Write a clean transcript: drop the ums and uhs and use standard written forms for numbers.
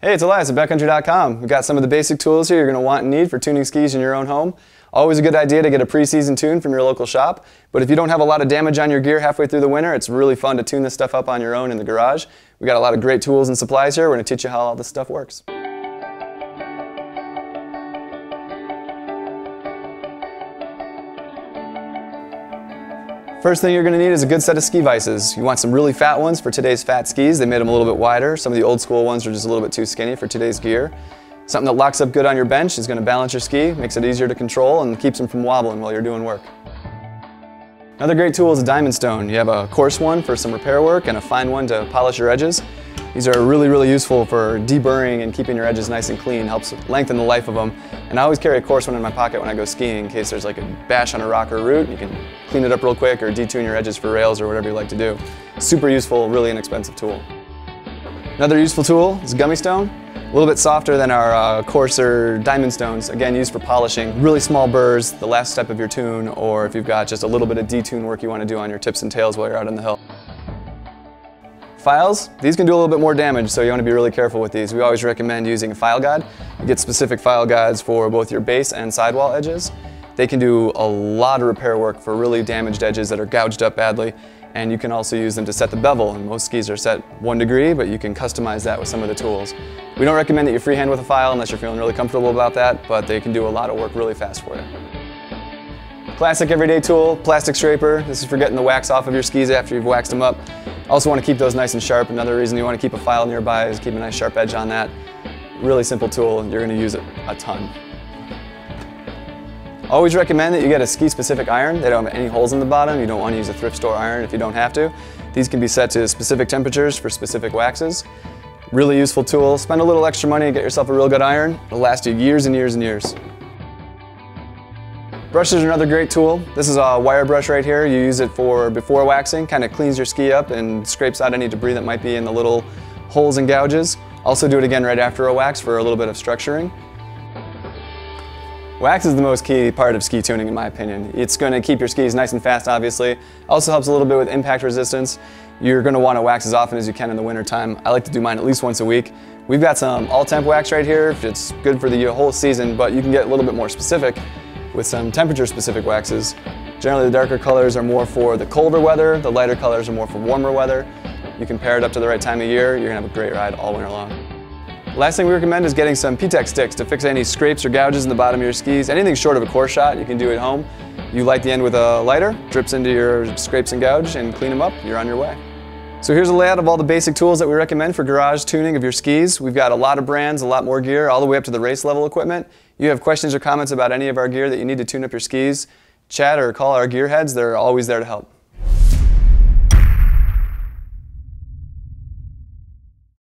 Hey, it's Elias at Backcountry.com. We've got some of the basic tools here you're going to want and need for tuning skis in your own home. Always a good idea to get a pre-season tune from your local shop, but if you don't have a lot of damage on your gear halfway through the winter, it's really fun to tune this stuff up on your own in the garage. We've got a lot of great tools and supplies here. We're going to teach you how all this stuff works. First thing you're going to need is a good set of ski vices. You want some really fat ones for today's fat skis. They made them a little bit wider. Some of the old school ones are just a little bit too skinny for today's gear. Something that locks up good on your bench is going to balance your ski, makes it easier to control, and keeps them from wobbling while you're doing work. Another great tool is a diamond stone. You have a coarse one for some repair work and a fine one to polish your edges. These are really useful for deburring and keeping your edges nice and clean, helps lengthen the life of them. And I always carry a coarse one in my pocket when I go skiing in case there's like a bash on a rock or root. You can clean it up real quick or detune your edges for rails or whatever you like to do. Super useful, really inexpensive tool. Another useful tool is a gummy stone. A little bit softer than our coarser diamond stones, again used for polishing really small burrs, the last step of your tune, or if you've got just a little bit of detune work you want to do on your tips and tails while you're out on the hill. Files, these can do a little bit more damage, so you want to be really careful with these. We always recommend using a file guide. You get specific file guides for both your base and sidewall edges. They can do a lot of repair work for really damaged edges that are gouged up badly, and you can also use them to set the bevel. And most skis are set 1 degree, but you can customize that with some of the tools. We don't recommend that you freehand with a file unless you're feeling really comfortable about that, but they can do a lot of work really fast for you. Classic everyday tool, plastic scraper. This is for getting the wax off of your skis after you've waxed them up. Also want to keep those nice and sharp. Another reason you want to keep a file nearby is keep a nice sharp edge on that. Really simple tool, you're going to use it a ton. Always recommend that you get a ski-specific iron. They don't have any holes in the bottom. You don't want to use a thrift store iron if you don't have to. These can be set to specific temperatures for specific waxes. Really useful tool. Spend a little extra money and get yourself a real good iron. It'll last you years and years and years. Brushes are another great tool. This is a wire brush right here. You use it for before waxing, kind of cleans your ski up and scrapes out any debris that might be in the little holes and gouges. Also do it again right after a wax for a little bit of structuring. Wax is the most key part of ski tuning in my opinion. It's going to keep your skis nice and fast obviously. Also helps a little bit with impact resistance. You're going to want to wax as often as you can in the winter time. I like to do mine at least once a week. We've got some all-temp wax right here. It's good for the whole season, but you can get a little bit more specific with some temperature-specific waxes. Generally the darker colors are more for the colder weather, the lighter colors are more for warmer weather. You can pair it up to the right time of year, you're going to have a great ride all winter long. Last thing we recommend is getting some p-tex sticks to fix any scrapes or gouges in the bottom of your skis. Anything short of a core shot you can do at home. You light the end with a lighter, drips into your scrapes and gouge and clean them up, you're on your way. So here's a layout of all the basic tools that we recommend for garage tuning of your skis. We've got a lot of brands, a lot more gear, all the way up to the race level equipment. You have questions or comments about any of our gear that you need to tune up your skis, chat or call our gearheads. They're always there to help.